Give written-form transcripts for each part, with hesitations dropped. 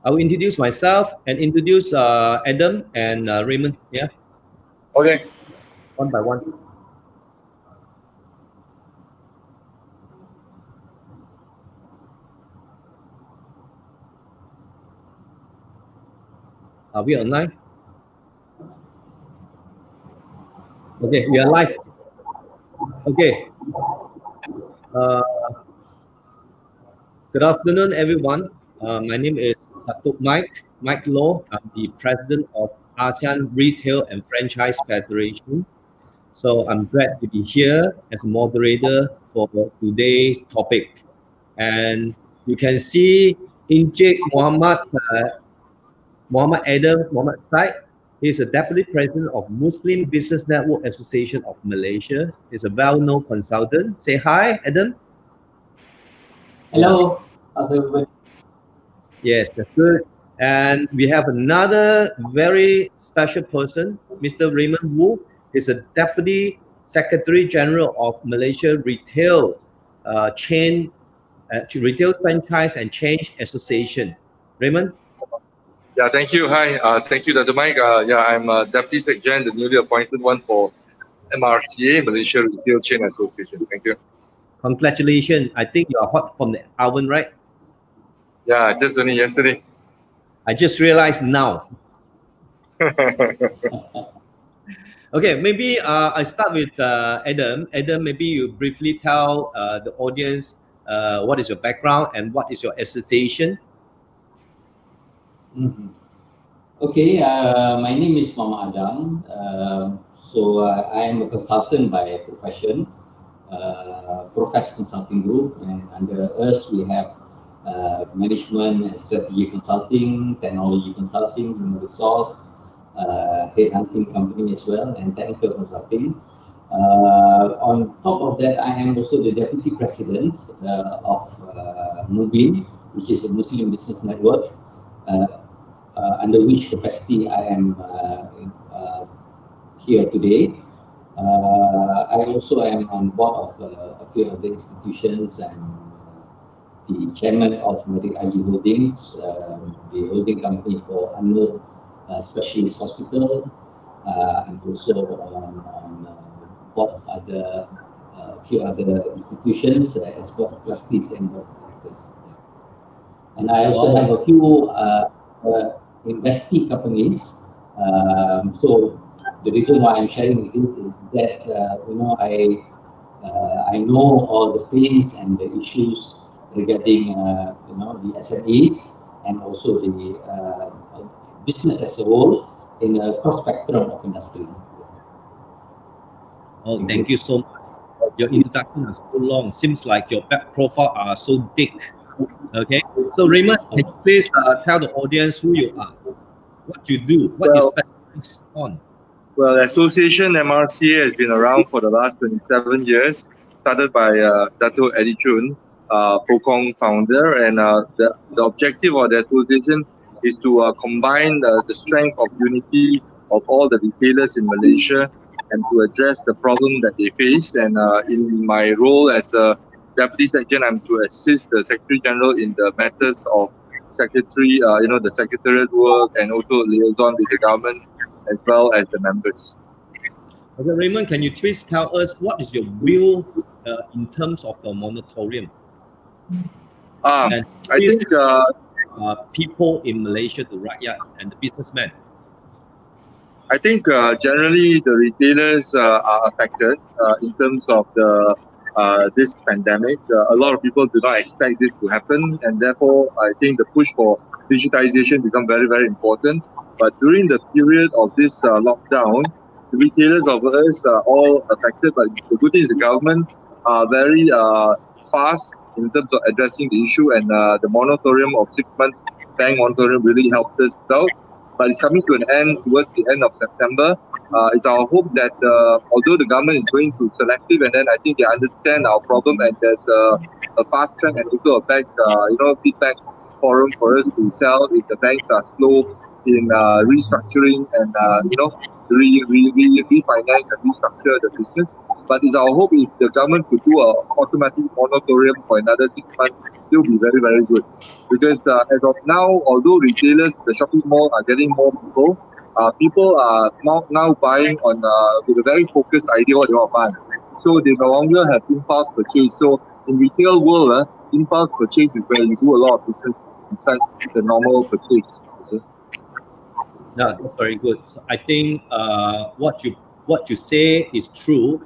I will introduce myself and introduce Adam and Raymond. Yeah. Okay. One by one. Are we online? Okay, we are live. Okay. Good afternoon, everyone. My name is Dato Mike Law. I'm the president of ASEAN Retail and Franchise Federation. So I'm glad to be here as a moderator for today's topic. And you can see Encik Muhammad Adam Muhammad Said. He's a deputy president of Muslim Business Network Association of Malaysia. He's a well-known consultant. Say hi, Adam. Hello, everybody. Yes, that's good. And we have another very special person, Mr. Raymond Wu. He's a Deputy Secretary General of Malaysia Retail Retail Franchise and Change Association. Raymond? Yeah, thank you. Hi, thank you, Dr. Mike. Yeah, I'm Deputy Secretary, the newly appointed one for MRCA, Malaysia Retail Chain Association. Thank you. Congratulations. I think you are hot from the oven, right? Yeah, just only yesterday. I just realized now. Okay, maybe I start with Adam. Adam, maybe you briefly tell the audience what is your background and what is your association? Okay, my name is Muhammad Adam. I am a consultant by profession, Profess Consulting Group, and under us we have management and strategy consulting, technology consulting, human resource, headhunting company as well, and technical consulting. On top of that, I am also the deputy president of MUBIN, which is a Muslim Business Network, under which capacity I am here today. I also am on board of a few of the institutions and the chairman of myriad Holdings, the holding company for Anur Specialist Hospital, and also on board of a few other institutions as board of trustees and board of directors. And I also have a few investee companies. So the reason why I'm sharing with you is that I know all the pains and the issues regarding the SMEs and also the business as a whole in a cross spectrum of industry. Oh, thank you so much. Your introduction is so long. Seems like your back profile are so big. Okay, so Raymond, can you please tell the audience who you are, what you do, what you specialize on? Well, Association MRCA has been around for the last 27 years, started by Dato Eddie Chun, Pokong founder, and the objective of the association is to combine the strength of unity of all the retailers in Malaysia and to address the problem that they face. And in my role as a Deputy Secretary, I'm to assist the Secretary General in the matters of secretary, the secretariat work, and also liaison with the government as well as the members. Okay, Raymond, can you please tell us what is your view in terms of the moratorium? I think people in Malaysia, the rakyat and the businessmen. I think generally the retailers are affected in terms of the this pandemic. A lot of people do not expect this to happen, and therefore I think the push for digitalization become very, very important. But during the period of this lockdown, the retailers of us are all affected. But the good thing is the government are very fast in terms of addressing the issue, and the moratorium of 6 months bank moratorium really helped us out. But it's coming to an end towards the end of September. It's our hope that although the government is going to selective, and then I think they understand our problem, and there's a fast track and also a back, feedback forum for us to tell if the banks are slow in restructuring and refinance and restructure the business. But it's our hope if the government could do a automatic moratorium for another 6 months, it will be very, very good. Because as of now, although retailers, the shopping mall are getting more people, people are now buying on with a very focused idea what they want to buy. So they no longer have impulse purchase. So in retail world, impulse purchase is where you do a lot of business besides the normal purchase. Okay? Yeah, that's very good. So I think what you say is true.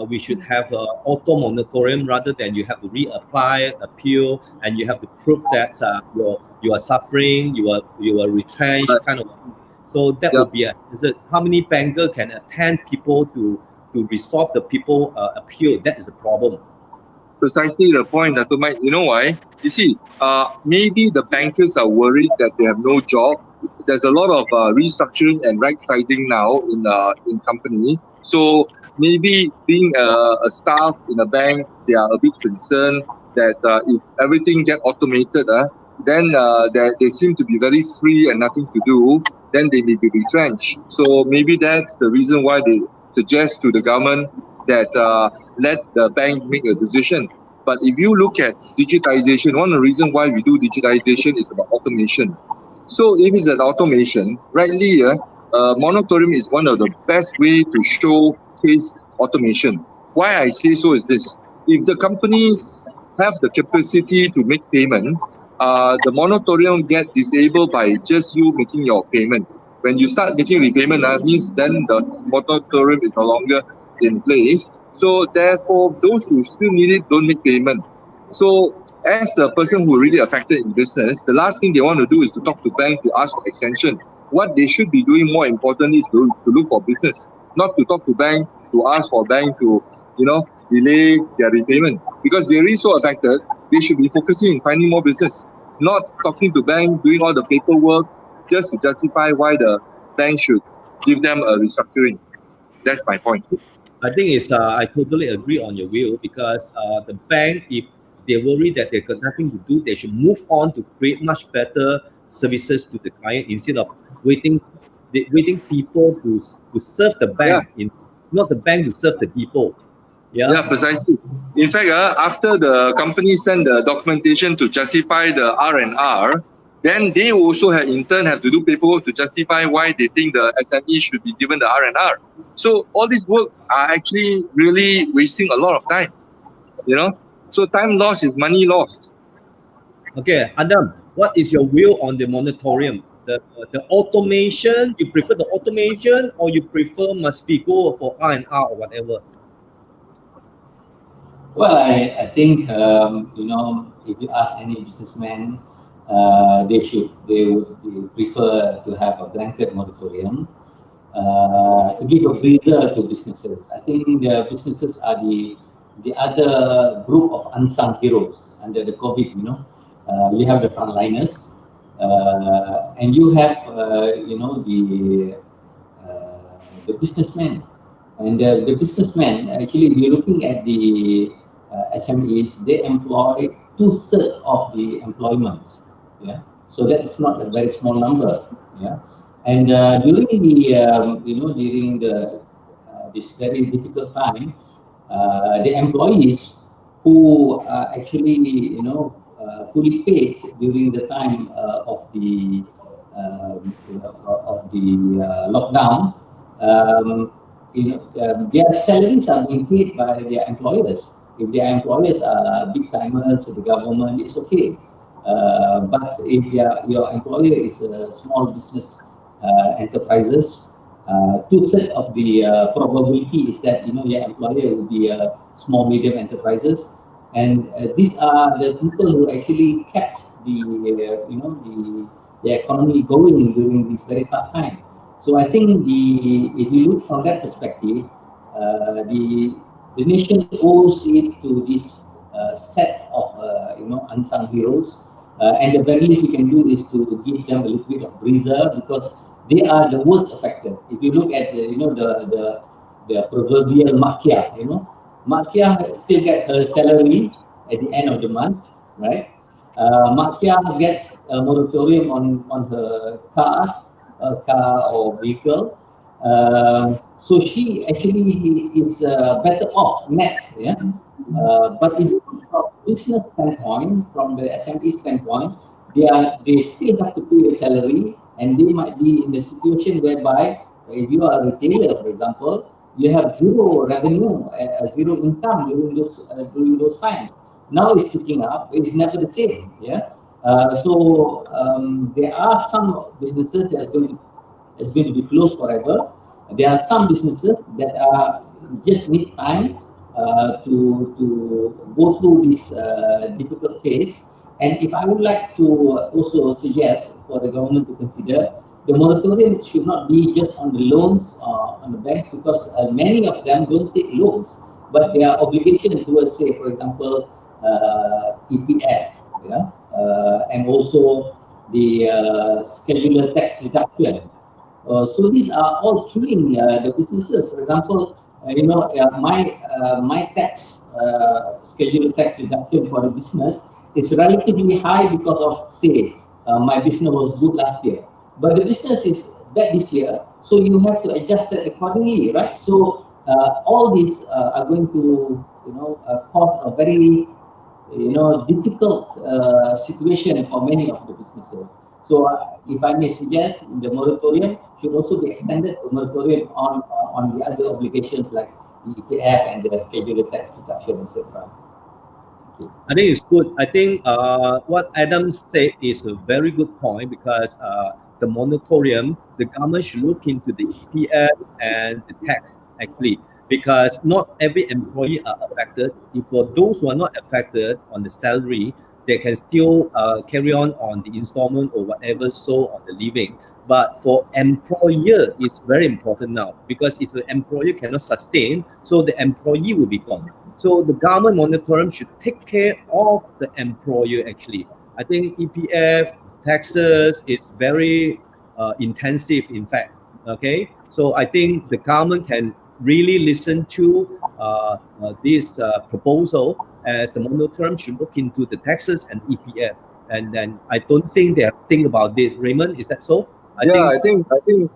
We should have an auto moratorium rather than you have to reapply, appeal, and you have to prove that you are suffering, you are retrenched, But kind of. So that yeah, would be is it how many banker can attend people to resolve the people appeal? That is a problem. precisely the point, Dato Mike. You know why? You see, maybe the bankers are worried that they have no job. There's a lot of restructuring and right sizing now in company. So maybe being a staff in a bank, they are a bit concerned that if everything get automated, then they seem to be very free and nothing to do. Then they may be retrenched. So maybe that's the reason why they suggest to the government that let the bank make a decision. But if you look at digitization, one of the reasons why we do digitization is about automation. So if it's an automation, rightly, moratorium is one of the best way to showcase automation. Why I say so is this: if the company have the capacity to make payment, the moratorium get disabled by just you making your payment. When you start making repayment, means then the moratorium is no longer in place. So therefore, those who still need it don't make payment. So as a person who really affected in business, the last thing they want to do is to talk to bank to ask for extension. What they should be doing more importantly is to look for business, not to talk to bank to ask for bank to, delay their repayment. Because they're really so affected, they should be focusing in finding more business, not talking to bank, doing all the paperwork just to justify why the bank should give them a restructuring. That's my point. I think I totally agree on your view because the bank, if they worry that they got nothing to do, they should move on to create much better services to the client instead of waiting waiting people to serve the Yeah. bank, not the bank to serve the people. Yeah. Yeah, precisely. In fact, after the company send the documentation to justify the R&R, then they also have in turn have to do paperwork to justify why they think the SME should be given the R&R. So all this work are actually really wasting a lot of time, you know. So time lost is money lost. Okay, Adam, what is your view on the moratorium? The automation, you prefer the automation or you prefer must be go for R&R or whatever? Well, I think if you ask any businessman, they would prefer to have a blanket moratorium to give a breather to businesses. I think the businesses are the other group of unsung heroes under the COVID. You have the frontliners, and you have the businessmen. And the businessmen, actually, we're looking at the SMEs, they employ two-thirds of the employments. Yeah. So that's not a very small number. Yeah. And during during the this very difficult time, the employees who are actually, fully paid during the time of the lockdown, their salaries are being paid by their employers. If their employers are big timers, the government, it's okay. But if your employer is a small business enterprises, two-thirds of the probability is that your employer will be small medium enterprises, and these are the people who actually kept the economy going during this very tough time. So I think if you look from that perspective, the nation owes it to this set of unsung heroes, and the very least we can do is to give them a little bit of breather, because they are the worst affected. If you look at the proverbial Makia, Makia still get her salary at the end of the month, right? Makia gets a moratorium on her car or vehicle, So she actually is better off net, yeah. But if from business standpoint, from the SME standpoint, they still have to pay a salary, and they might be in a situation whereby if you are a retailer, for example, you have zero revenue, zero income during those times. Now it's picking up. It's never the same. Yeah. There are some businesses that's going to be closed forever. There are some businesses that are just need time to go through this difficult phase. And if I would like to also suggest for the government to consider, the moratorium should not be just on the loans on the banks, because many of them don't take loans, but they are obligations towards, say, for example, EPF, yeah, and also the scheduler tax deduction. So these are all killing the businesses. For example, my tax schedule tax deduction for the business is relatively high because of, say, my business was good last year, but the business is bad this year, so you have to adjust it accordingly, right? So all these are going to cause a very difficult situation for many of the businesses. So if I may suggest, the moratorium should also be extended to moratorium on the other obligations like the EPF and the scheduled tax deduction, etc. I think it's good. I think what Adam said is a very good point, because the moratorium, the government should look into the EPF and the tax actually, because not every employee are affected. If for those who are not affected on the salary, they can still carry on the installment or whatever, so on the living. But for employer, it's very important now, because if the employer cannot sustain, so the employee will be gone. So the government moratorium should take care of the employer actually. I think EPF taxes is very intensive, in fact. Okay, so I think the government can really listen to this proposal, as the moratorium should look into the taxes and EPF. And then I don't think they have think about this. Raymond, is that so? Yeah, I think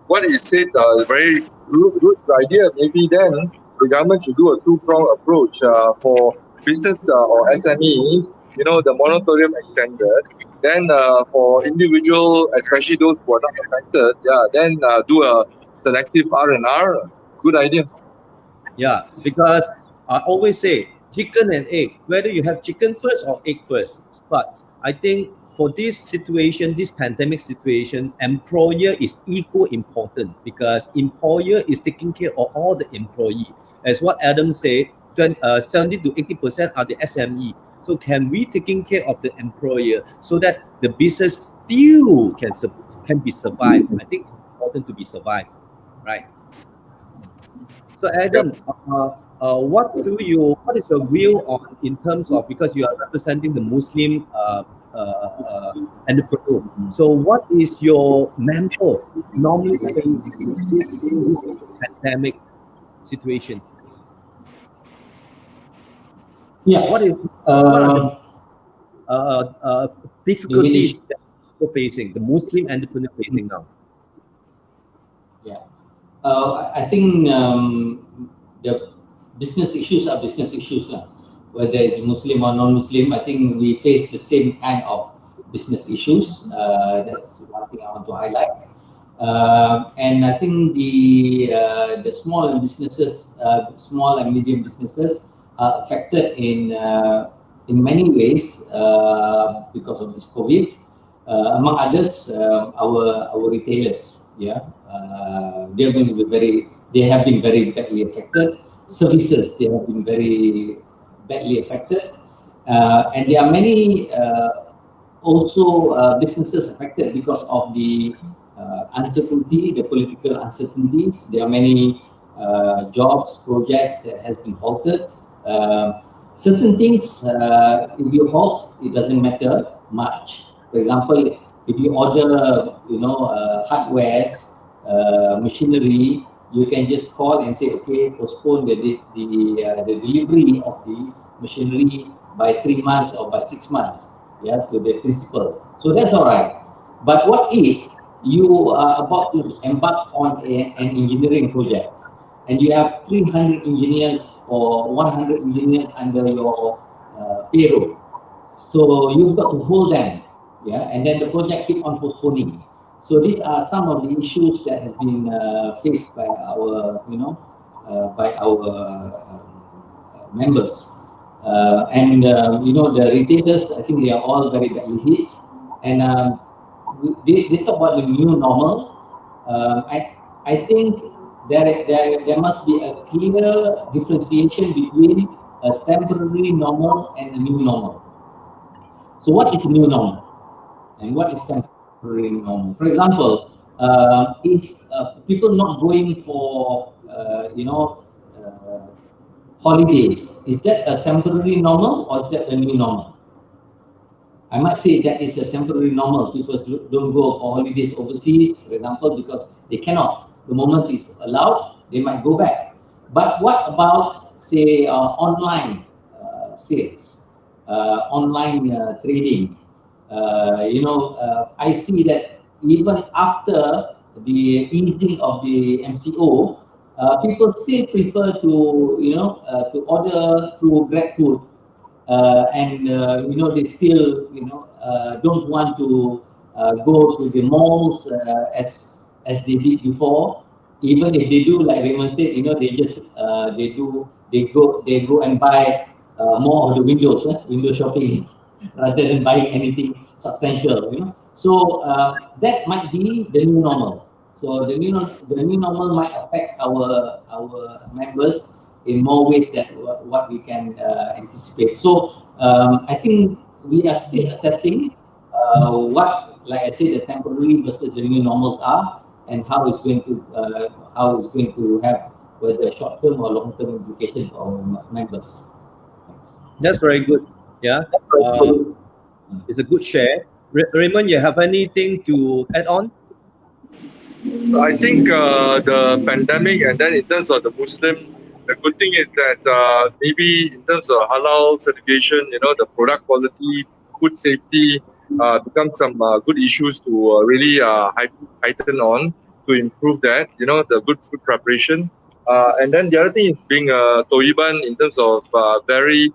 what you said is a very good idea. Maybe then the government should do a two-pronged approach for business or SMEs. The moratorium extended. Then for individual, especially those who are not affected, yeah, then do a selective R&R. Good idea. Yeah, because I always say chicken and egg, whether you have chicken first or egg first. But I think for this situation, this pandemic situation, employer is equal important, because employer is taking care of all the employee. As what Adam said, 70 to 80% are the SME. So can we taking care of the employer so that the business still can be survived? I think it's important to be survived, right? So Yep. Adam, what is your view on, in terms of, because you are representing the Muslim entrepreneur? So what is your member normally face during this pandemic situation? Yeah. What is what are the Um, the difficulties manage, that you're facing, the Muslim entrepreneur facing now? yeah. I think the business issues are business issues lah. Whether it's Muslim or non-Muslim, I think we face the same kind of business issues. That's one thing I want to highlight. And I think the small businesses, small and medium businesses, are affected in many ways because of this COVID. Among others, our retailers, yeah, they are going to be they have been very badly affected. Services, they have been very badly affected, and there are many also businesses affected because of the uncertainty, the political uncertainties. There are many jobs, projects that has been halted. Certain things, if you halt, it doesn't matter much. For example, if you order, hardwares, machinery, you can just call and say, okay, postpone the delivery of the machinery by 3 months or by 6 months, yeah, to the principal. So that's all right. But what if you are about to embark on an engineering project, and you have 300 engineers or 100 engineers under your payroll. So you've got to hold them, yeah, and then the project keep on postponing. So these are some of the issues that has been faced by our, by our members. The retailers, I think they are all very badly hit. And they talk about the new normal. I think there must be a clear differentiation between a temporary normal and a new normal. So what is new normal and what is temporary normal? For example, is people not going for holidays? Is that a temporary normal or is that a new normal? I might say that is a temporary normal. People don't go for holidays overseas, for example, because they cannot. The moment it's allowed, they might go back. But what about, say, online sales, online trading? I see that even after the easing of the MCO, people still prefer to order through GrabFood, they still don't want to go to the malls as they did before. Even if they do, like Raymond said, they go and buy more of the window shopping rather than buying anything substantial. So that might be the new normal. So the new normal might affect our members in more ways than what we can anticipate. So I think we are still assessing what, like I said, the temporary versus the new normals are, and how it's going to have whether short-term or long-term implications for our members. That's very good. Yeah, it's a good share. Raymond, you have anything to add on? I think the pandemic, and then in terms of the Muslim, the good thing is that maybe in terms of halal certification, the product quality, food safety, becomes some good issues to really heighten on to improve that, the good food preparation. And then the other thing is being Toiban in terms of very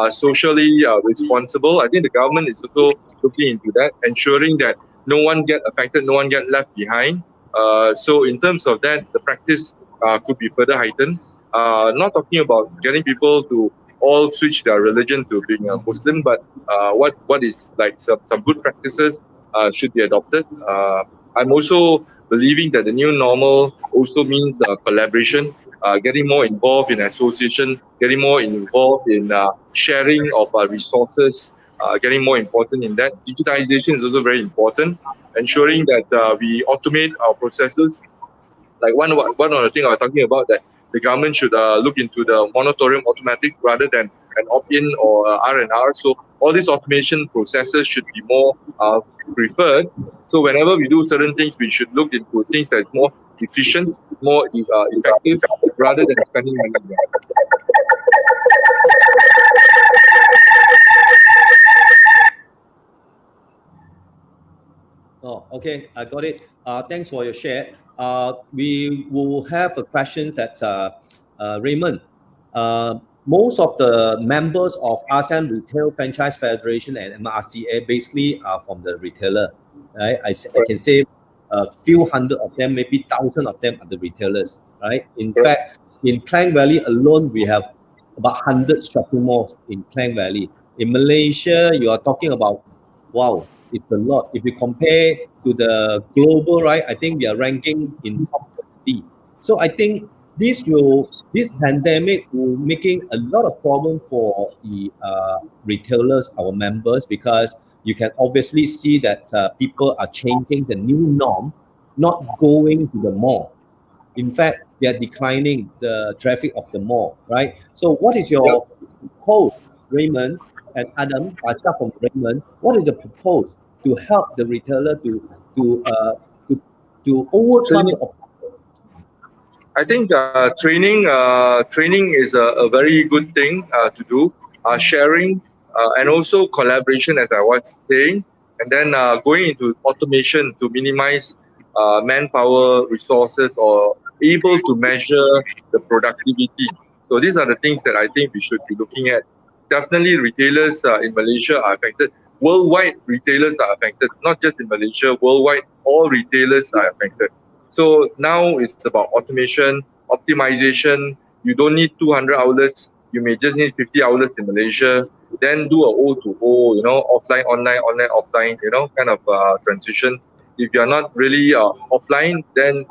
socially responsible. I think the government is also looking into that, ensuring that no one get affected, no one get left behind. So in terms of that, the practice could be further heightened. Not talking about getting people to all switch their religion to being a Muslim, but what is like some good practices should be adopted. I'm also believing that the new normal also means collaboration, getting more involved in association, getting more involved in sharing of resources, getting more important in that. Digitalization is also very important, ensuring that we automate our processes. Like one of the things I was talking about, that the government should look into the moratorium automatic rather than an opt-in or R&R. So all these automation processes should be more preferred. So whenever we do certain things, we should look into things that are more efficient, more effective, rather than spending money. Oh, okay, I got it. Thanks for your share. We will have a question that Raymond. Most of the members of ASEAN Retail Franchise Federation and MRCA basically are from the retailer, right? I can say a few hundred of them, maybe thousands of them are the retailers, right? In fact, in Klang Valley alone, we have about 100 shopping malls in Klang Valley. In Malaysia, you are talking about, wow, it's a lot. If we compare to the global, right, I think we are ranking in top 50. So I think this pandemic will making a lot of problem for the retailers, our members, because you can obviously see that people are changing the new norm, not going to the mall. In fact, they are declining the traffic of the mall, right? So what is your proposal, Raymond and Adam? I start from Raymond. What is the proposal to help the retailer to uh, to to overcome the Training. I think training is a very good thing to do. Sharing and also collaboration, as I was saying, and then going into automation to minimize manpower, resources, or able to measure the productivity. So these are the things that I think we should be looking at. Definitely, retailers in Malaysia are affected. Worldwide, retailers are affected. Not just in Malaysia, worldwide, all retailers are affected. So now it's about automation, optimization. You don't need 200 outlets. You may just need 50 outlets in Malaysia. Then do a O to O, offline, online, online, offline, kind of transition. If you're not really offline, then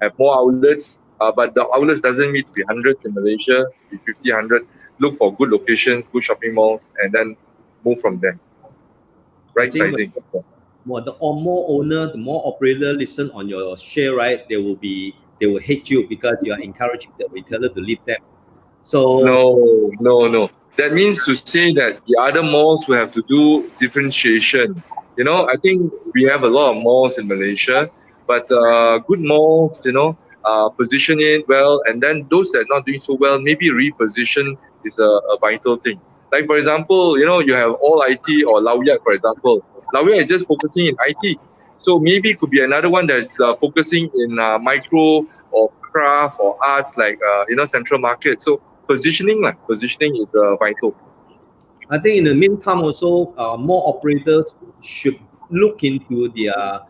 have more outlets. But the outlets doesn't need to be hundreds in Malaysia, be 50, 100. Look for good locations, good shopping malls, and then move from there. I Right think sizing. more owner, the more operator listen on your share, right? They will hate you because you are encouraging the retailer to leave them. So No, no, no. That means to say that the other malls will have to do differentiation. I think we have a lot of malls in Malaysia, but good malls, position it well, and then those that are not doing so well, maybe reposition is a vital thing. Like for example, you have all IT or Laoyat, for example. Laoyat is just focusing in IT. So maybe it could be another one that's focusing in micro or craft or arts like central market. So positioning is vital. I think in the meantime also more operators should look into their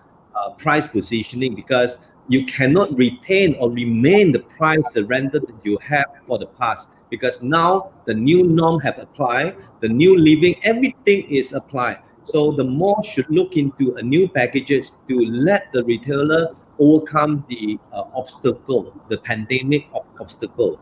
price positioning because you cannot retain or remain the price, the rental that you have for the past because now the new norm have applied, the new living, everything is applied. So the mall should look into a new packages to let the retailer overcome the obstacle, the pandemic obstacle.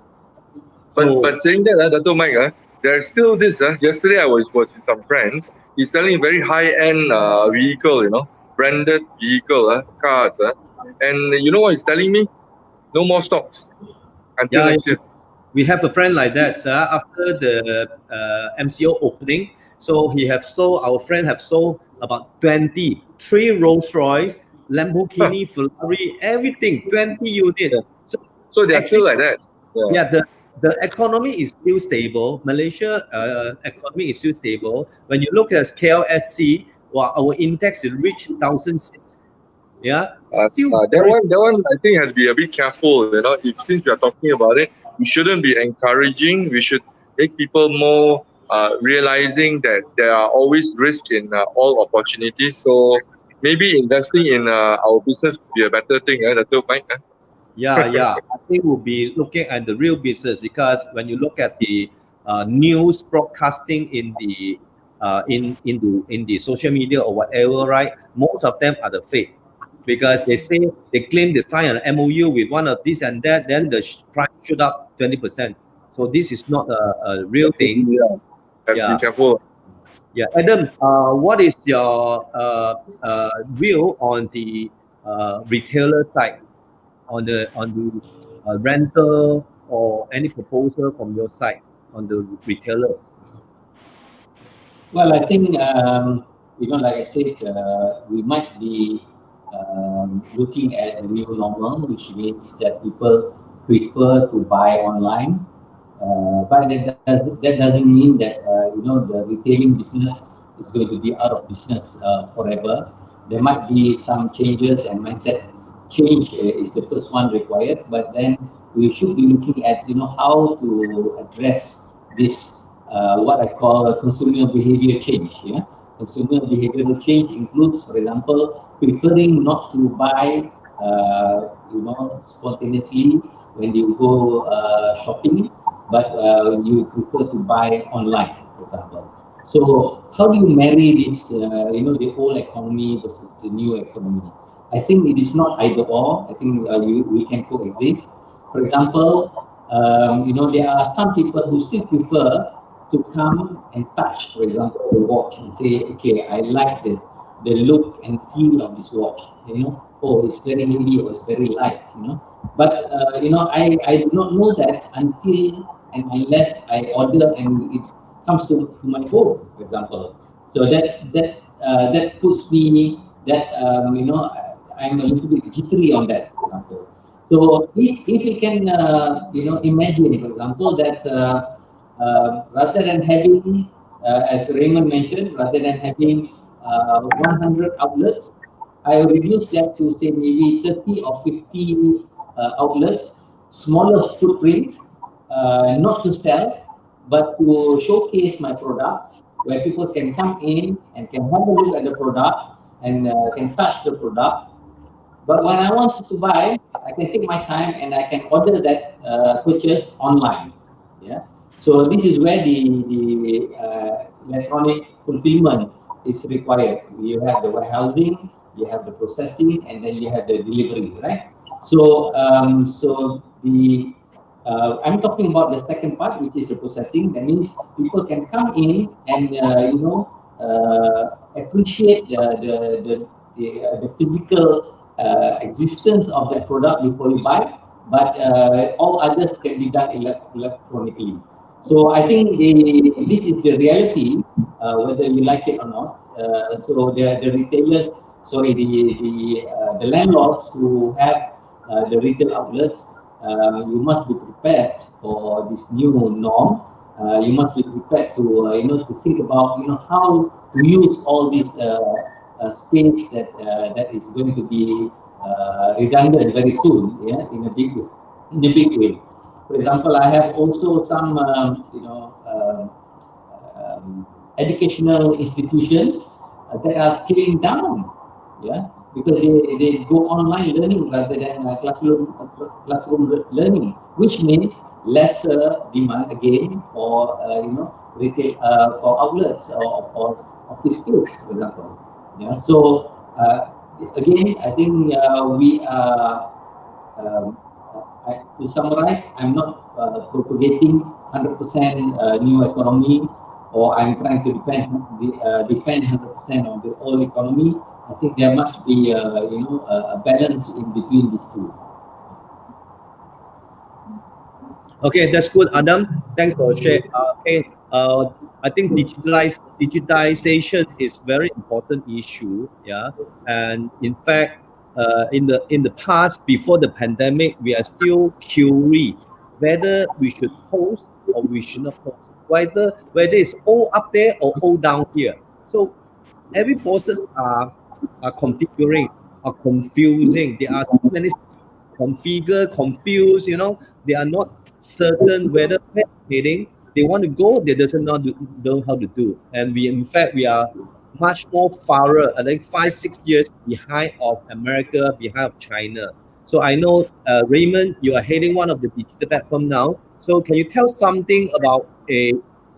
But So saying that, Dato Mike, there's still this. Yesterday I was with some friends. He's selling very high end vehicle, branded vehicle, cars. And you know what he's telling me? No more stocks until yeah, next year. we have a friend like that, sir. After the MCO opening, so he have sold. Our friend have sold about 23 Rolls Royce, Lamborghini, Ferrari, everything, 20 units. Yeah. So So they are still actually, like that. Yeah. yeah, the economy is still stable. Malaysia economy is still stable. When you look at KLSC, well, our index is reached 1,006. Yeah, still That very. one I think has to be a bit careful. If since we are talking about it, we shouldn't be encouraging. We should make people more realizing that there are always risk in all opportunities. So maybe investing in our business could be a better thing. That's Mike. Yeah. I think we'll be looking at the real business because when you look at the news broadcasting in the in the social media or whatever, right? Most of them are the fake because they claim they sign an MOU with one of this and that, then the price shoot up 20%. So this is not a real thing. Yeah, have to be Yeah, careful. yeah. Adam, what is your view on the retailer side? On the rental or any proposal from your side on the retailers? Well, I think, like I said, we might be looking at the new normal, which means that people prefer to buy online. But that doesn't mean that, the retailing business is going to be out of business forever. There might be some changes and mindset change is the first one required, but then we should be looking at, how to address this what I call a consumer behavior change. Yeah, consumer behavioral change includes, for example, preferring not to buy, spontaneously when you go shopping, but you prefer to buy online, for example. So how do you marry this, the old economy versus the new economy? I think it is not either or. I think we can coexist. For example, there are some people who still prefer to come and touch, for example, the watch and say, okay, I like the look and feel of this watch. Oh, it's very heavy or it's very light. But I do not know that until and unless I order and it comes to my home, for example. So that puts me that I'm a little bit jittery on that, for example. So if we can imagine, for example, that rather than having, as Raymond mentioned, rather than having 100 outlets, I reduced that to say maybe 30 or 50 outlets, smaller footprint, not to sell, but to showcase my products, where people can come in and can have a look at the product and can touch the product. But when I want to buy, I can take my time and I can order that purchase online. Yeah. So this is where the electronic fulfillment is required. You have the warehousing, you have the processing, and then you have the delivery, right? So I'm talking about the second part, which is the processing. That means people can come in and appreciate the physical existence of that product before you buy, but all others can be done electronically. So I think this is the reality, whether you like it or not. So the retailers, sorry, the landlords who have the retail outlets, you must be prepared for this new norm. You must be prepared to to think about how to use all these space that is going to be redundant very soon, yeah, in a big way. For example, I have also some educational institutions that are scaling down, yeah, because they go online learning rather than classroom learning, which means lesser demand again for retail for outlets or for office space, for example. Yeah, so again, I think we are. Um, to summarize, I'm not propagating 100% new economy, or I'm trying to defend 100% of the old economy. I think there must be a balance in between these two. Okay, that's good, Adam. Thanks for sharing. Okay, I think digitalization is very important issue. Yeah, and in fact, in the past, before the pandemic, we are still curious whether we should post or we should not post. Whether it's all up there or all down here. So every process are configuring, are confusing. There are too many configure, confused, they are not certain whether where they're heading. They want to go, they doesn't know how to do. And we in fact we are much more far, I think 5 6 years behind of America, behind of China. So I know Raymond, you are heading one of the digital platform now. So can you tell something about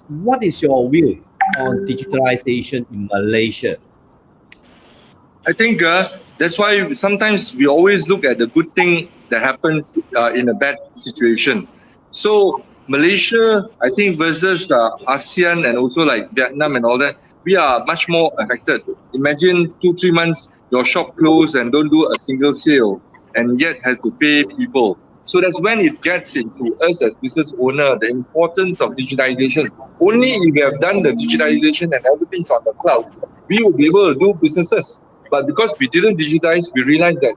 what is your view on digitalization in Malaysia? I think that's why sometimes we always look at the good thing that happens in a bad situation. So Malaysia, I think versus ASEAN and also like Vietnam and all that, we are much more affected. Imagine 2 3 months your shop closed and don't do a single sale, and yet have to pay people. So that's when it gets into us as business owner the importance of digitalization. Only if we have done the digitalization and everything's on the cloud, we will be able to do businesses. But because we didn't digitize, we realized that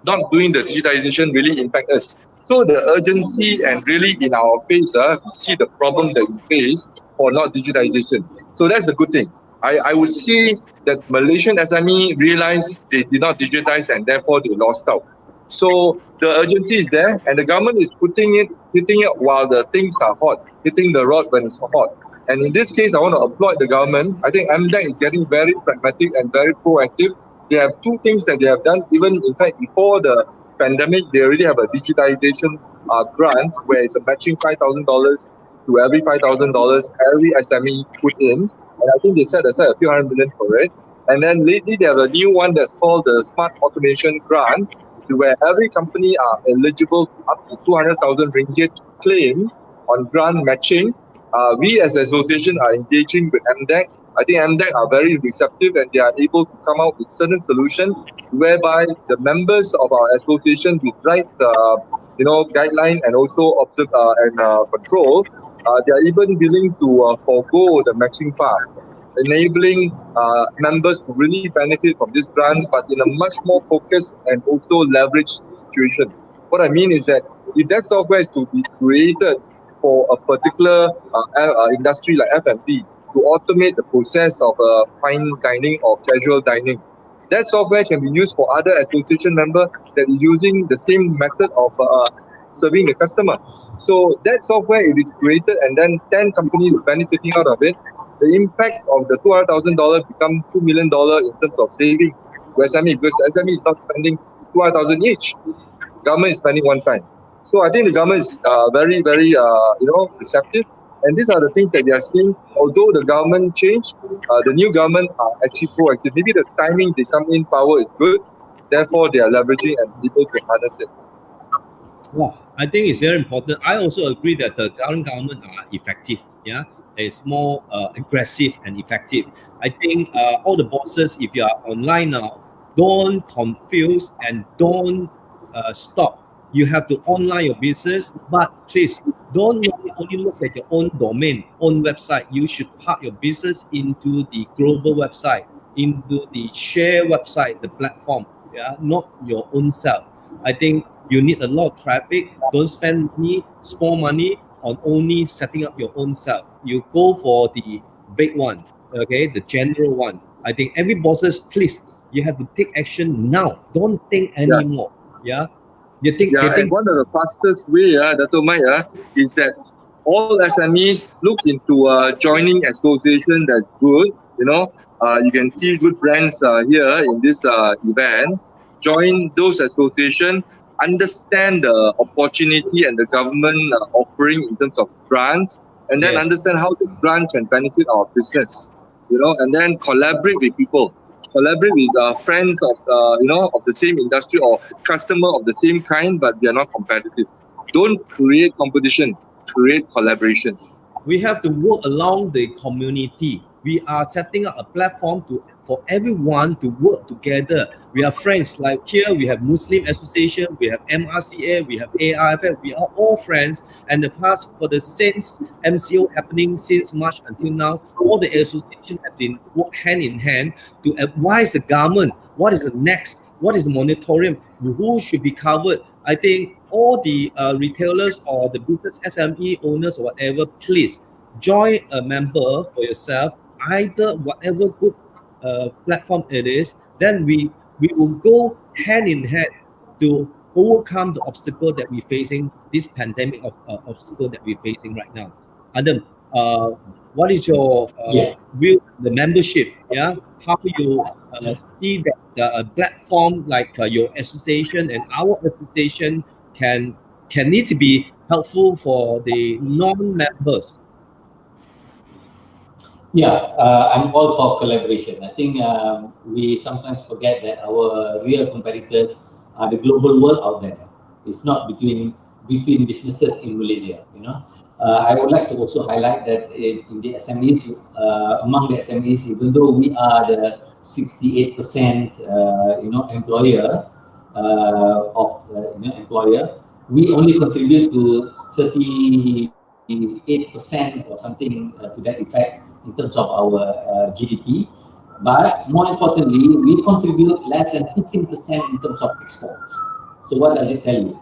not doing the digitization really impact us. So the urgency and really in our face, we see the problem that we face for not digitization. So that's a good thing. I would say that Malaysian SME realized they did not digitize and therefore they lost out. So the urgency is there, and the government is hitting it while the things are hot, hitting the rod when it's hot. And in this case, I want to applaud the government. I think MDEC is getting very pragmatic and very proactive. They have two things that they have done. Even in fact, before the pandemic, they already have a digitalization grant where it's a matching $5,000 to every $5,000 every SME put in. And I think they set aside a few hundred million for it. And then lately, they have a new one that's called the Smart Automation Grant, where every company are eligible up to 200,000 ringgit claim on grant matching. We as an association are engaging with MDEC. I think MDEC are very receptive and they are able to come out with certain solutions whereby the members of our association with right guideline and also observe and control, they are even willing to forego the matching part, enabling members to really benefit from this grant, but in a much more focused and also leveraged situation. What I mean is that if that software is to be created for a particular industry like F&B, to automate the process of fine dining or casual dining, that software can be used for other association member that is using the same method of serving the customer. So that software, if it's created and then 10 companies benefiting out of it, the impact of the $200,000 become $2 million in terms of savings to SME, because SME is not spending 200,000 each. Government is spending one time. So I think the government is very, very, receptive. And these are the things that we are seeing. Although the government changed, the new government are actually proactive. Maybe the timing they come in power is good. Therefore, they are leveraging and able to harness it. Yeah, I think it's very important. I also agree that the current government are effective. Yeah, it's more aggressive and effective. I think all the bosses, if you are online now, don't confuse and don't stop. You have to online your business, but please don't only look at your own domain, own website. You should park your business into the global website, into the share website, the platform. Yeah, not your own self. I think you need a lot of traffic. Don't spend small money on only setting up your own self. You go for the big one, okay, the general one. I think every bosses, please, you have to take action now. Don't think Yeah. anymore. Yeah, you Yeah, and think one of the fastest way, Dato Mai, is that all SMEs look into joining association that's good. You can see good brands here in this event. Join those association, understand the opportunity and the government offering in terms of grants, and then yes. understand how the grant can benefit our business. And then collaborate with people, collaborate with friends of of the same industry or customer of the same kind, but we are not competitive. Don't create competition, create collaboration. We have to work along the community. We are setting up a platform for everyone to work together. We are friends. Like here, we have Muslim Association, we have MRCA, we have ARFF. We are all friends. And the past for the since MCO happening since March until now, all the association have been work hand in hand to advise the government what is the next, what is the moratorium, who should be covered. I think all the retailers or the business SME owners or whatever, please join a member for yourself, either whatever good platform it is, then we will go hand in hand to overcome the obstacle that we're facing, this pandemic obstacle that we're facing right now. Adam, what is your Yeah. view on the membership? Yeah, how you see that a platform like your association and our association can need to be helpful for the non-members. Yeah, I'm all for collaboration. I think we sometimes forget that our real competitors are the global world out there. It's not between businesses in Malaysia. I would like to also highlight that in the SMEs, among the SMEs, even though we are the 68% employer employer, we only contribute to 38% or something to that effect in terms of our GDP. But more importantly, we contribute less than 15% in terms of exports. So what does it tell you?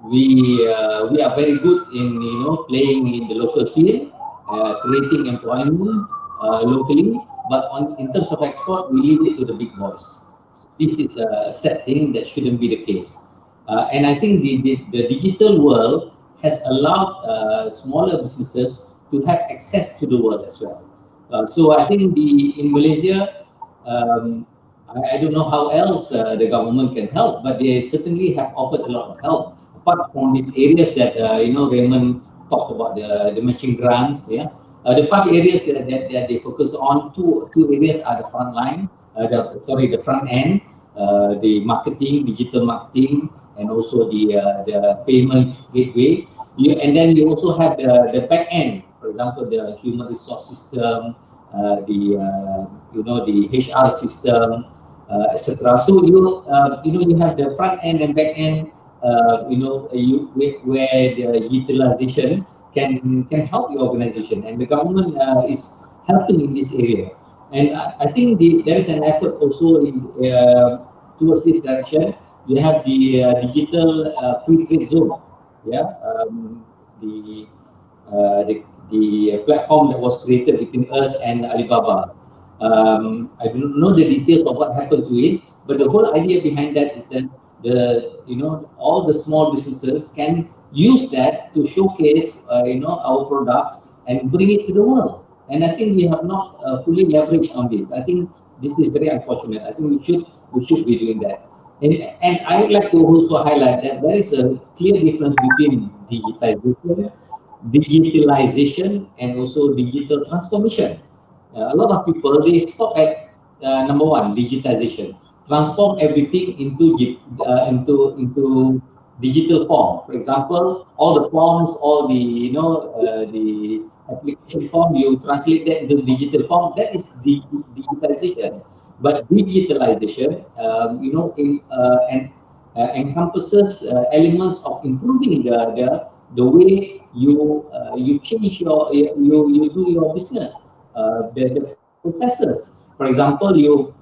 We are very good in playing in the local field, creating employment locally, but in terms of export, we leave it to the big boys. This is a sad thing that shouldn't be the case. And I think the digital world has allowed smaller businesses to have access to the world as well. So I think in Malaysia, I don't know how else the government can help, but they certainly have offered a lot of help. Apart from these areas that Raymond talked about, the matching grants, yeah. The 5 areas that they focus on, two areas are the front line, the front end, the marketing, digital marketing, and also the payment gateway. And then you also have the back end, for example, the human resource system, the HR system, etc. So you have the front end and back end, where the utilization can help the organization, and the government is helping in this area. And I think there is an effort also towards this direction. You have the digital free trade zone, yeah, the platform that was created between us and Alibaba. I don't know the details of what happened to it, but the whole idea behind that is that all the small businesses can use that to showcase our products and bring it to the world. And I think we have not fully leveraged on this. I think this is very unfortunate. I think we should be doing that. And I would like to also highlight that there is a clear difference between digitalization, and also digital transformation. A lot of people, they stop at number one, digitization, transform everything into digital form. For example, all the forms, all the application form, you translate that into digital form. That is digitalization. But digitalization, encompasses elements of improving the way you change you do your business, the processes. For example, you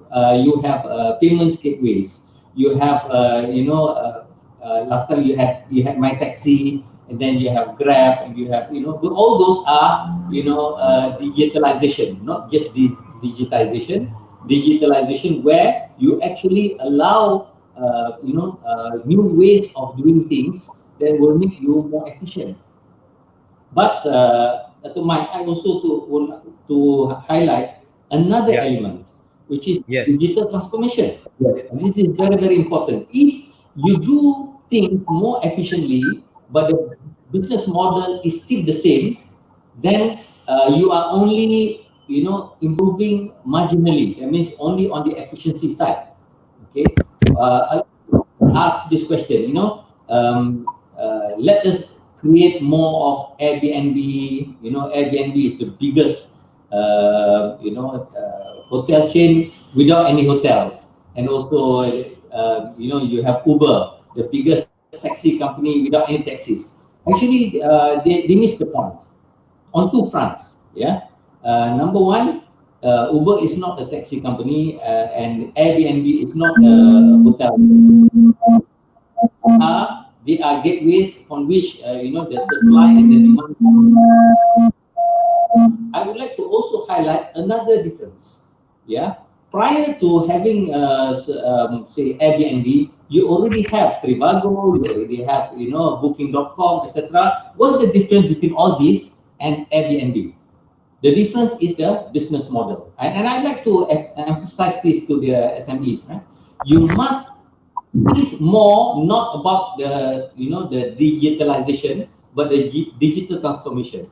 have payment gateways. You have last time you had my taxi, and then you have Grab, and you have all those are digitalization, not just digitization. Digitalization where you actually allow new ways of doing things that will make you more efficient. But to Mike, I also to highlight another Yeah. element, which is Yes. digital transformation. Yes. And this is very, very important. If you do things more efficiently, but the business model is still the same, then you are only improving marginally. That means only on the efficiency side. Okay. I ask this question. Let us create more of Airbnb. Airbnb is the biggest hotel chain without any hotels, and also you have Uber, the biggest taxi company without any taxis. Actually, they missed the point on two fronts. Yeah, number one, Uber is not a taxi company, and Airbnb is not a hotel. They are gateways on which the supply and the demand. I would like to also highlight another difference. Yeah, prior to having say Airbnb, you already have Trivago, you already have Booking.com, etc. What's the difference between all this and Airbnb? The difference is the business model, and I'd like to emphasize this to the SMEs. Right? You must think more not about the digitalization, but the digital transformation.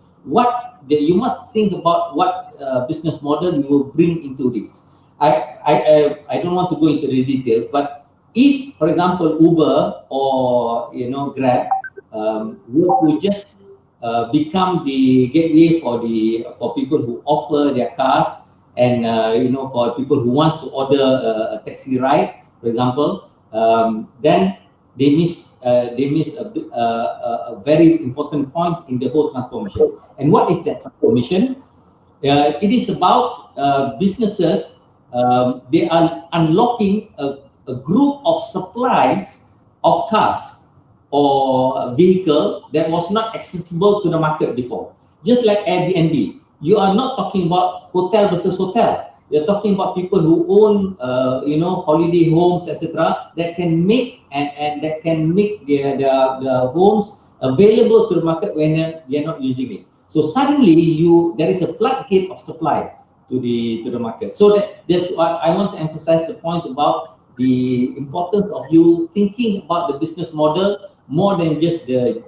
You must think about what business model you will bring into this. I don't want to go into the details, but if, for example, Uber or Grab were to just become the gateway for people who offer their cars, and for people who wants to order a taxi ride, for example, then they miss a very important point in the whole transformation. And what is that transformation? It is about businesses. They are unlocking a group of supplies of cars or vehicle that was not accessible to the market before. Just like Airbnb, you are not talking about hotel versus hotel. You're talking about people who own, holiday homes, etc. That can make and that can make their homes available to the market when they're not using it. So suddenly, there is a floodgate of supply to the market. So that's why I want to emphasize the point about the importance of you thinking about the business model more than just the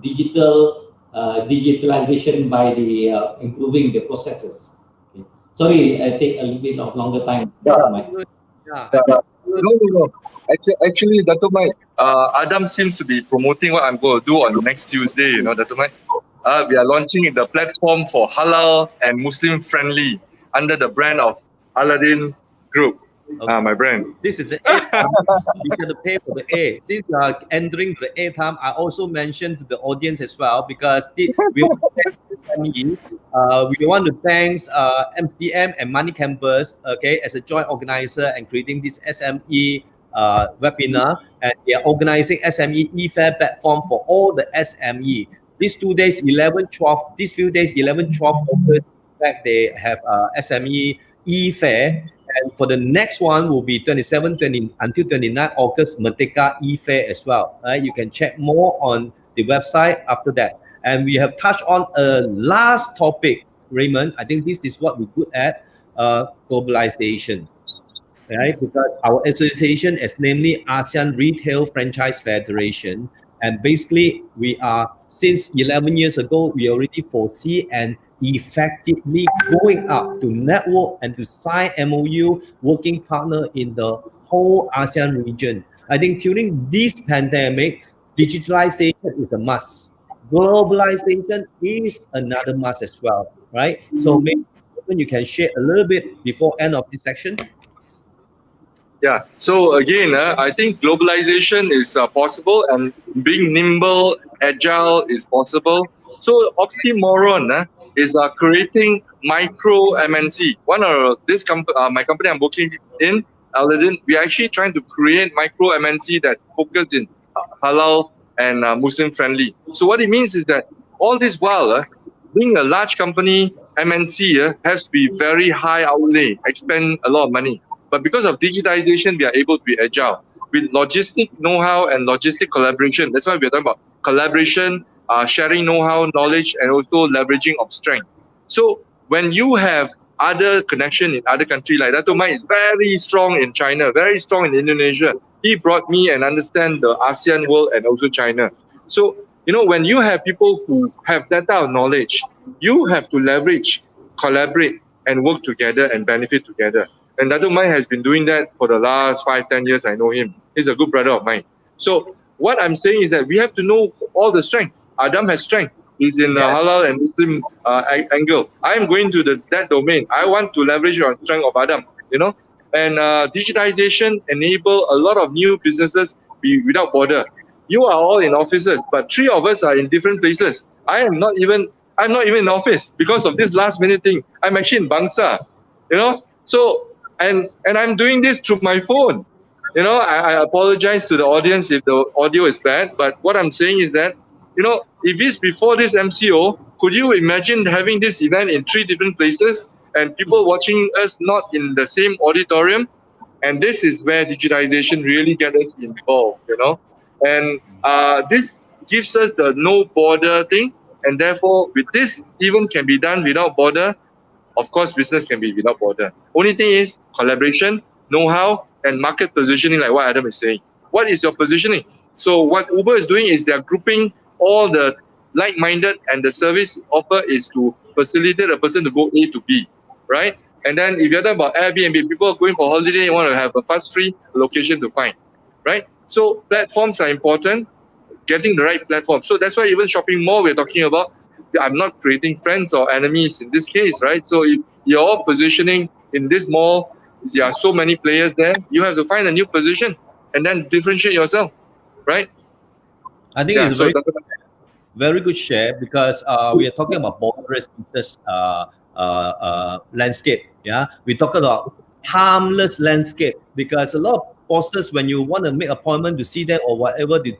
digitalization by the improving the processes. Okay. Sorry, I take a little bit of longer time. Mike. Yeah. No. Actually, Dato Mike, Adam seems to be promoting what I'm going to do on next Tuesday. Dato Mike. We are launching the platform for halal and Muslim friendly under the brand of Aladdin Group. Okay. My brand. This is the A time. You got to pay for the A. Since you are entering the A time, I also mentioned to the audience as well, because we want to thank SME. We want to thank MCM and Money Campus, okay, as a joint organizer and creating this SME webinar, and they are organizing SME e-fair platform for all the SME. These 2 days, 11, 12, these few days, 11, 12 August, fact, they have SME e-fair. And for the next one will be 27, 20 until 29 August, Merdeka e-fair as well. Right? You can check more on the website after that. And we have touched on a last topic, Raymond. I think this is what we're good at, globalization, right? Because our association is namely ASEAN Retail Franchise Federation. And basically, we are, since 11 years ago, we already foresee and effectively going up to network and to sign MOU, working partner in the whole ASEAN region. I think during this pandemic, digitalization is a must. Globalization is another must as well, right? So maybe you can share a little bit before end of this section. Yeah. So again, I think globalization is possible, and being nimble, agile is possible. So oxymoron is creating micro MNC. One of my company I'm working in, Aladdin, we are actually trying to create micro MNC that focus in halal and Muslim friendly. So what it means is that all this while, being a large company, MNC has to be very high outlay, expend a lot of money. But because of digitization, we are able to be agile with logistic know-how and logistic collaboration. That's why we're talking about collaboration, sharing know-how, knowledge, and also leveraging of strength. So when you have other connection in other countries, like Dato Mike is very strong in China, very strong in Indonesia. He brought me and understand the ASEAN world and also China. So, when you have people who have that type of knowledge, you have to leverage, collaborate, and work together and benefit together. And Dato Mike has been doing that for the last 5, 10 years. I know him. He's a good brother of mine. So what I'm saying is that we have to know all the strength. Adam has strength. He's in the halal and Muslim angle. I'm going to that domain. I want to leverage on strength of Adam, And digitization enable a lot of new businesses be without border. You are all in offices, but 3 of us are in different places. I'm not even in office because of this last minute thing. I'm actually in Bangsa, So and I'm doing this through my phone. I apologize to the audience if the audio is bad, but what I'm saying is that, if it's before this MCO, could you imagine having this event in 3 different places and people watching us not in the same auditorium? And this is where digitization really gets us involved, And this gives us the no border thing. And therefore, with this, even can be done without border. Of course, business can be without border. Only thing is collaboration, know-how, and market positioning, like what Adam is saying. What is your positioning? So what Uber is doing is they're grouping all the like-minded, and the service offer is to facilitate a person to go A to B, right? And then if you're talking about Airbnb, people are going for holiday, you want to have a fast-free location to find, right? So platforms are important, getting the right platform. So that's why even shopping mall we're talking about, I'm not creating friends or enemies in this case, right? So if you're positioning in this mall, there are so many players there, you have to find a new position and then differentiate yourself, right? I think it's very good share because we are talking about borderless business landscape. Yeah, we talk about harmless landscape because a lot of bosses, when you want to make appointment to see them or whatever, they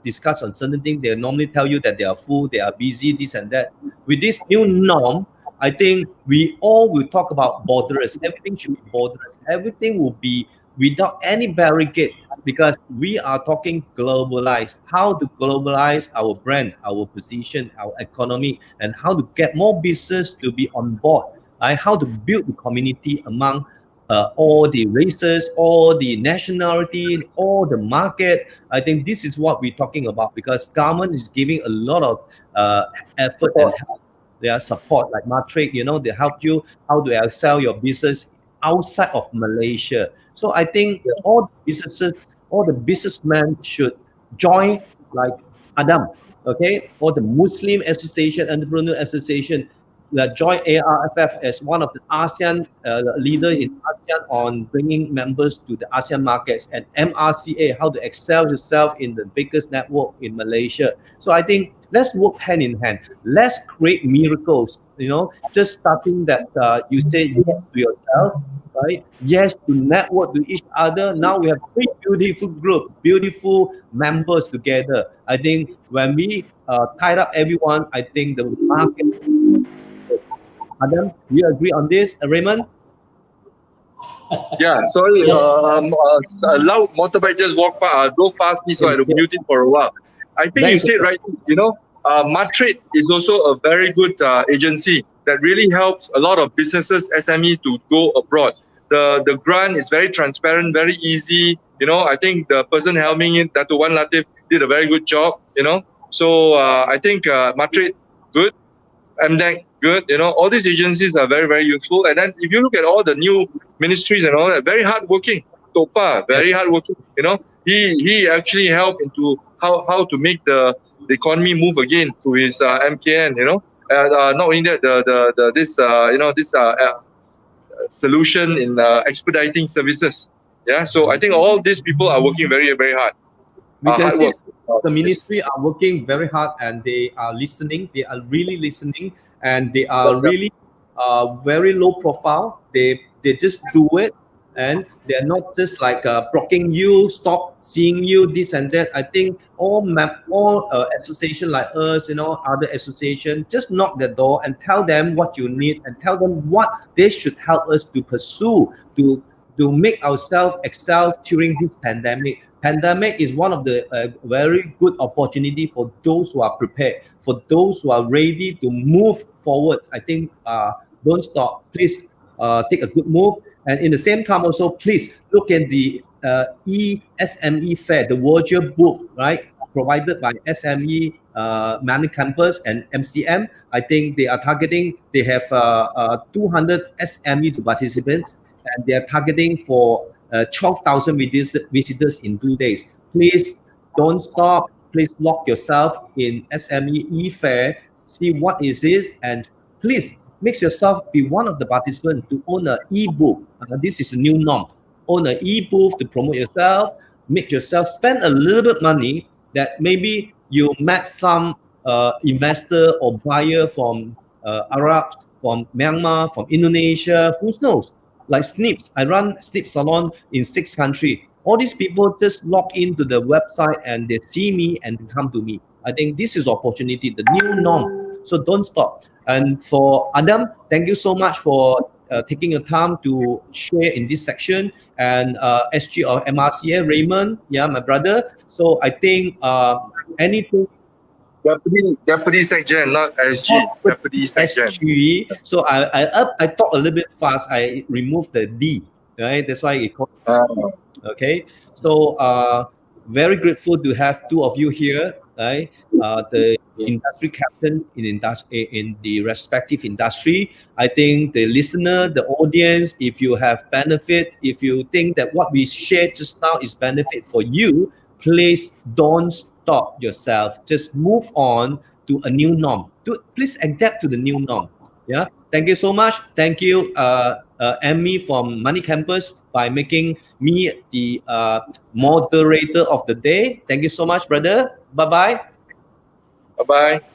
discuss on certain things, they normally tell you that they are full, they are busy, this and that. With this new norm, I think we all will talk about borderless. Everything should be borderless. Everything will be without any barricade because we are talking globalized. How to globalize our brand, our position, our economy, and how to get more business to be on board. Right? How to build the community among all the races, all the nationality, all the market. I think this is what we're talking about because government is giving a lot of effort and help. Their support, like Matrix, they help you how to excel your business outside of Malaysia. So I think all the businesses, all the businessmen should join like Adam, okay, or the Muslim Association, Entrepreneur Association, join ARFF as one of the ASEAN leaders in ASEAN on bringing members to the ASEAN markets, and MRCA, how to excel yourself in the biggest network in Malaysia. So I think let's work hand in hand. Let's create miracles. Just starting that you say yes to yourself, right? Yes to network to each other. Now we have 3 beautiful groups, beautiful members together. I think when we tied up everyone, I think the Adam, do you agree on this? Raymond? Yeah, sorry. Yes. A loud motorbike just drove past me, so I had to mute it for a while. I think you Thanks. said right. Matrade is also a very good agency that really helps a lot of businesses, SME, to go abroad. The grant is very transparent, very easy. I think the person helming it, Dato Wan Latif, did a very good job. So I think Matrade good. MDEC, good. All these agencies are very, very useful. And then if you look at all the new ministries and all that, very hardworking. Topa, Yes. very hardworking. He actually helped into how to make the economy move again through his MKN. Not only that, this solution in expediting services. Yeah, so I think all these people are working very, very hard. We can Hard see work. the Yes. ministry are working very hard and they are listening. They are really listening and they are really very low profile. They just do it and they're not just like blocking you, stop seeing you, this and that. I think all association like us, other association, just knock the door and tell them what you need and tell them what they should help us to pursue to make ourselves excel during this pandemic. Pandemic is one of the very good opportunity for those who are prepared, for those who are ready to move forward. I think don't stop. Please take a good move. And in the same time, also please look at the ESME fair, the virtual booth, right? Provided by SME, Mani Campus and MCM. I think they are targeting. They have 200 SME to participants, and they are targeting for 12,000 visitors in 2 days. Please don't stop. Please lock yourself in SME e-fair, see what is this, and please make yourself be one of the participants to own an e-book. This is a new norm. Own an e-book to promote yourself, make yourself spend a little bit money that maybe you met some investor or buyer from Arab, from Myanmar, from Indonesia, who knows? Like Snips. I run Snip Salon in 6 countries. All these people just log into the website and they see me and come to me. I think this is opportunity, the new norm. So don't stop. And for Adam, thank you so much for taking your time to share in this section. And SG or MRCA, Raymond, yeah, my brother. So I think anything Deputy Secretary, not SG. Deputy Secretary. SG. So I talk a little bit fast. I removed the D, right? That's why it called. Okay. So very grateful to have two of you here, right? The industry captain in the respective industry. I think the listener, the audience, if you have benefit, if you think that what we shared just now is benefit for you, please don't stop yourself. Just move on to a new norm. Please adapt to the new norm. Yeah. Thank you so much. Thank you, Emmy from Money Campus, by making me the moderator of the day. Thank you so much, brother. Bye bye. Bye bye.